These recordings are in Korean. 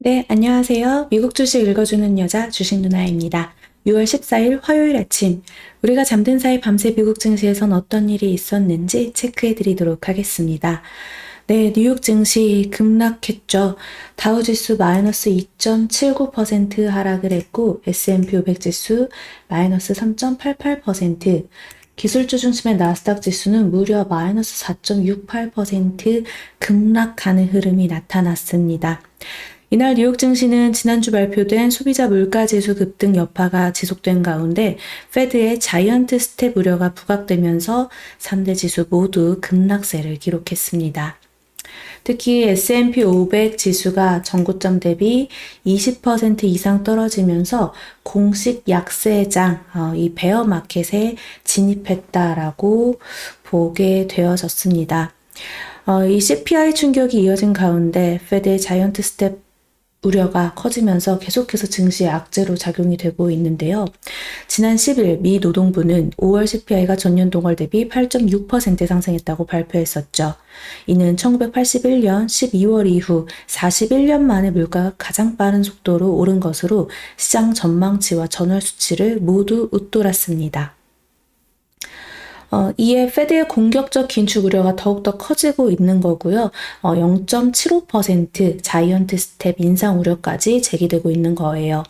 네, 안녕하세요. 미국 주식 읽어주는 여자 주식 누나입니다. 6월 14일 화요일 아침, 우리가 잠든 사이 밤새 미국 증시에선 어떤 일이 있었는지 체크해 드리도록 하겠습니다. 네, 뉴욕 증시 급락했죠. 다우지수 마이너스 2.79% 하락을 했고, S&P 500 지수 마이너스 3.88%, 기술주 중심의 나스닥 지수는 무려 마이너스 4.68% 급락하는 흐름이 나타났습니다. 이날 뉴욕 증시는 지난주 발표된 소비자 물가지수 급등 여파가 지속된 가운데 페드의 자이언트 스텝 우려가 부각되면서 3대 지수 모두 급락세를 기록했습니다. 특히 S&P 500 지수가 전고점 대비 20% 이상 떨어지면서 공식 약세장, 이 베어 마켓에 진입했다라고 보게 되어졌습니다. 이 CPI 충격이 이어진 가운데 페드의 자이언트 스텝 우려가 커지면서 계속해서 증시의 악재로 작용이 되고 있는데요. 지난 10일 미 노동부는 5월 CPI가 전년 동월 대비 8.6% 상승했다고 발표했었죠. 이는 1981년 12월 이후 41년 만에 물가가 가장 빠른 속도로 오른 것으로 시장 전망치와 전월 수치를 모두 웃돌았습니다. 이에 페드의 공격적 긴축 우려가 더욱더 커지고 있는 거고요. 0.75% 자이언트 스텝 인상 우려까지 제기되고 있는 거예요.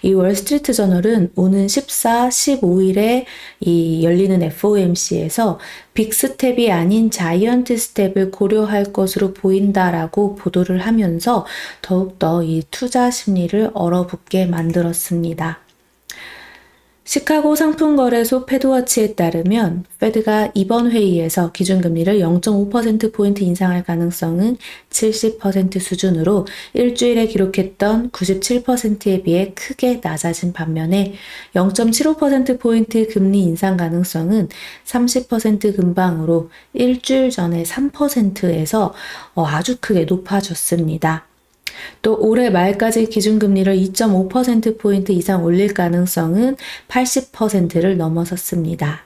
이 월스트리트 저널은 오는 14, 15일에 이 열리는 FOMC에서 빅스텝이 아닌 자이언트 스텝을 고려할 것으로 보인다라고 보도를 하면서 더욱더 이 투자 심리를 얼어붙게 만들었습니다. 시카고 상품거래소 패드워치에 따르면 페드가 이번 회의에서 기준금리를 0.5%포인트 인상할 가능성은 70% 수준으로 일주일에 기록했던 97%에 비해 크게 낮아진 반면에 0.75%포인트 금리 인상 가능성은 30% 근방으로 일주일 전에 3%에서 아주 크게 높아졌습니다. 또 올해 말까지 기준금리를 2.5%포인트 이상 올릴 가능성은 80%를 넘어섰습니다.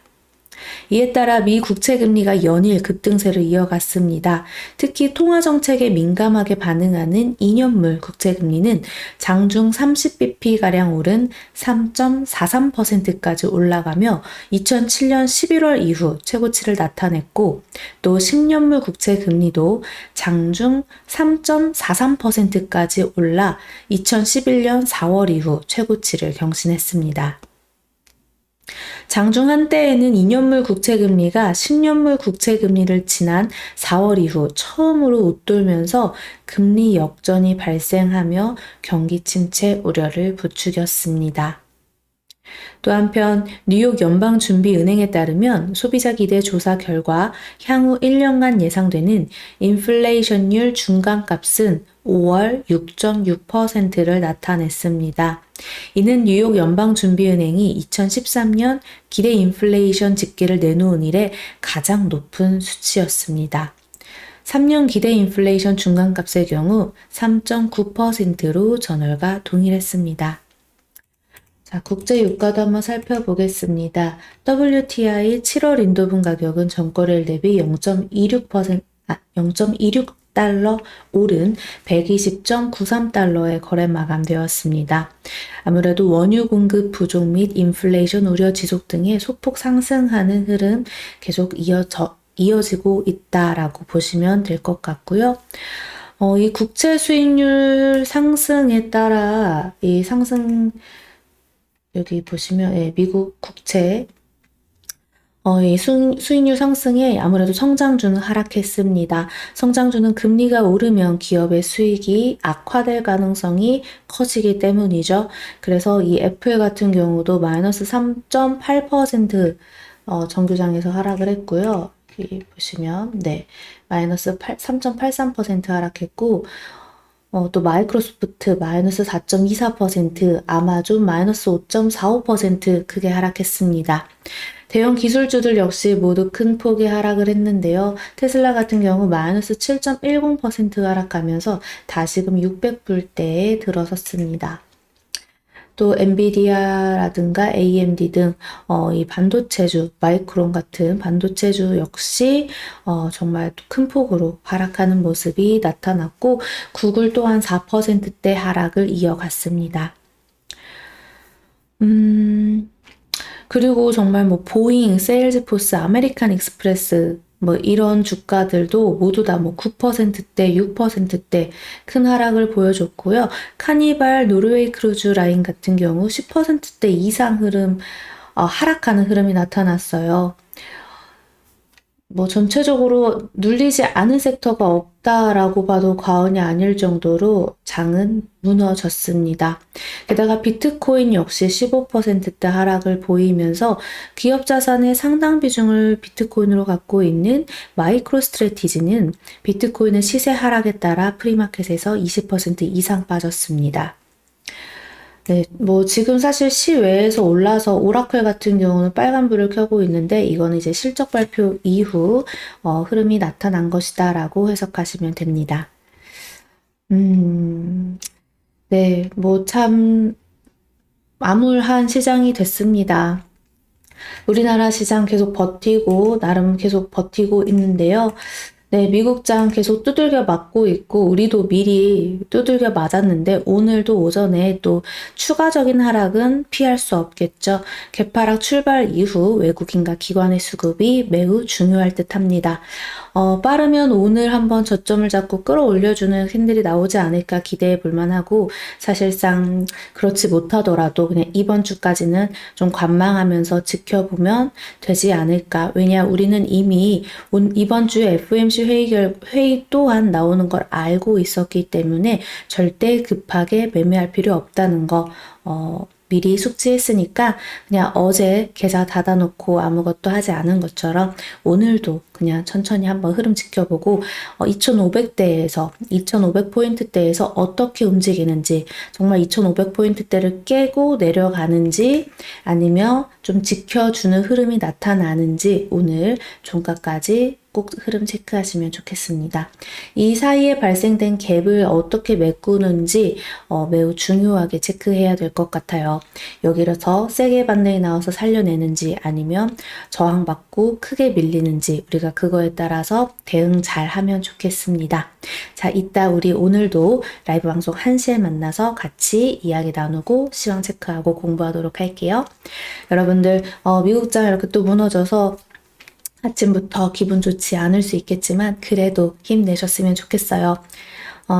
이에 따라 미 국채금리가 연일 급등세를 이어갔습니다. 특히 통화정책에 민감하게 반응하는 2년물 국채금리는 장중 30bp가량 오른 3.43%까지 올라가며 2007년 11월 이후 최고치를 나타냈고 또 10년물 국채금리도 장중 3.43%까지 올라 2011년 4월 이후 최고치를 경신했습니다. 장중 한때에는 2년물 국채금리가 10년물 국채금리를 지난 4월 이후 처음으로 웃돌면서 금리 역전이 발생하며 경기 침체 우려를 부추겼습니다. 또 한편 뉴욕 연방준비은행에 따르면 소비자 기대 조사 결과 향후 1년간 예상되는 인플레이션율 중간값은 5월 6.6%를 나타냈습니다. 이는 뉴욕 연방준비은행이 2013년 기대 인플레이션 집계를 내놓은 이래 가장 높은 수치였습니다. 3년 기대 인플레이션 중간값의 경우 3.9%로 전월과 동일했습니다. 자, 국제 유가도 한번 살펴보겠습니다. WTI 7월 인도분 가격은 전거래일 대비 0.26달러 오른 120.93달러에 거래 마감되었습니다. 아무래도 원유 공급 부족 및 인플레이션 우려 지속 등의 소폭 상승하는 흐름 계속 이어지고 있다라고 보시면 될 것 같고요. 이 국채 수익률 상승에 따라 이 상승 여기 보시면 미국 국채 이 수익률 상승에 아무래도 성장주는 하락했습니다. 성장주는 금리가 오르면 기업의 수익이 악화될 가능성이 커지기 때문이죠. 그래서 이 애플 같은 경우도 마이너스 3.8% 정규장에서 하락을 했고요. 여기 보시면 마이너스 3.83% 하락했고 또 마이크로소프트 마이너스 4.24%, 아마존 마이너스 5.45% 크게 하락했습니다. 대형 기술주들 역시 모두 큰 폭의 하락을 했는데요. 테슬라 같은 경우 마이너스 7.10% 하락하면서 다시금 600불대에 들어섰습니다. 또 엔비디아라든가 AMD 등 이 반도체주, 마이크론 같은 반도체주 역시 정말 큰 폭으로 하락하는 모습이 나타났고 구글 또한 4%대 하락을 이어갔습니다. 그리고 정말 뭐 보잉, 세일즈포스, 아메리칸 익스프레스 뭐 이런 주가들도 모두 다 뭐 9%대, 6%대 큰 하락을 보여줬고요. 카니발, 노르웨이 크루즈 라인 같은 경우 10%대 이상 하락하는 흐름이 나타났어요. 뭐 전체적으로 눌리지 않은 섹터가 없다라고 봐도 과언이 아닐 정도로 장은 무너졌습니다. 게다가 비트코인 역시 15%대 하락을 보이면서 기업 자산의 상당 비중을 비트코인으로 갖고 있는 마이크로 스트래티지는 비트코인의 시세 하락에 따라 프리마켓에서 20% 이상 빠졌습니다. 네, 뭐 지금 사실 시외에서 올라서 오라클 같은 경우는 빨간불을 켜고 있는데 이거는 이제 실적 발표 이후 흐름이 나타난 것이다라고 해석하시면 됩니다. 네, 뭐 참 암울한 시장이 됐습니다. 우리나라 시장 계속 버티고 나름 계속 버티고 있는데요. 네, 미국장 계속 두들겨 맞고 있고 우리도 미리 두들겨 맞았는데 오늘도 오전에 또 추가적인 하락은 피할 수 없겠죠. 개파락 출발 이후 외국인과 기관의 수급이 매우 중요할 듯합니다. 빠르면 오늘 한번 저점을 잡고 끌어올려주는 캔들이 나오지 않을까 기대해 볼 만하고 사실상 그렇지 못하더라도 그냥 이번 주까지는 좀 관망하면서 지켜보면 되지 않을까. 왜냐 우리는 이미 이번 주에 FOMC 회의 또한 나오는 걸 알고 있었기 때문에 절대 급하게 매매할 필요 없다는 거 미리 숙지했으니까 그냥 어제 계좌 닫아놓고 아무것도 하지 않은 것처럼 오늘도 그냥 천천히 한번 흐름 지켜보고 2500대에서 2500포인트대에서 어떻게 움직이는지 정말 2500포인트대를 깨고 내려가는지 아니면 좀 지켜주는 흐름이 나타나는지 오늘 종가까지 꼭 흐름 체크하시면 좋겠습니다. 이 사이에 발생된 갭을 어떻게 메꾸는지 매우 중요하게 체크해야 될 것 같아요. 여기를 더 세게 반등이 나와서 살려내는지 아니면 저항받고 크게 밀리는지 우리가 그거에 따라서 대응 잘 하면 좋겠습니다. 자, 이따 우리 오늘도 라이브 방송 1시에 만나서 같이 이야기 나누고 시황 체크하고 공부하도록 할게요. 여러분들 미국장 이렇게 또 무너져서 아침부터 기분 좋지 않을 수 있겠지만 그래도 힘내셨으면 좋겠어요.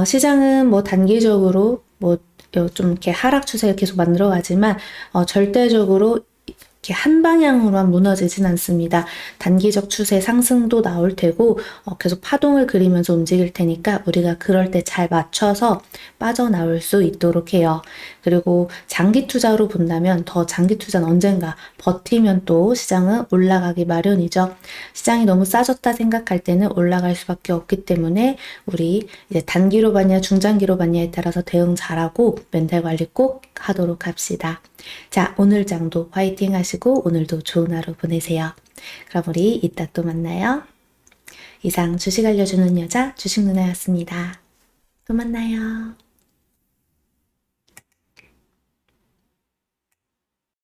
시장은 뭐 단기적으로 뭐 좀 이렇게 하락 추세를 계속 만들어 가지만 절대적으로 이렇게 한 방향으로만 무너지진 않습니다. 단기적 추세 상승도 나올 테고 계속 파동을 그리면서 움직일 테니까 우리가 그럴 때 잘 맞춰서 빠져나올 수 있도록 해요. 그리고 장기 투자로 본다면 더 장기 투자는 언젠가 버티면 또 시장은 올라가기 마련이죠. 시장이 너무 싸졌다 생각할 때는 올라갈 수밖에 없기 때문에 우리 이제 단기로 봤냐 중장기로 봤냐에 따라서 대응 잘하고 멘탈 관리 꼭 하도록 합시다. 자, 오늘 장도 화이팅 하시고 오늘도 좋은 하루 보내세요. 그럼 우리 이따 또 만나요. 이상 주식 알려주는 여자 주식 누나였습니다. 또 만나요.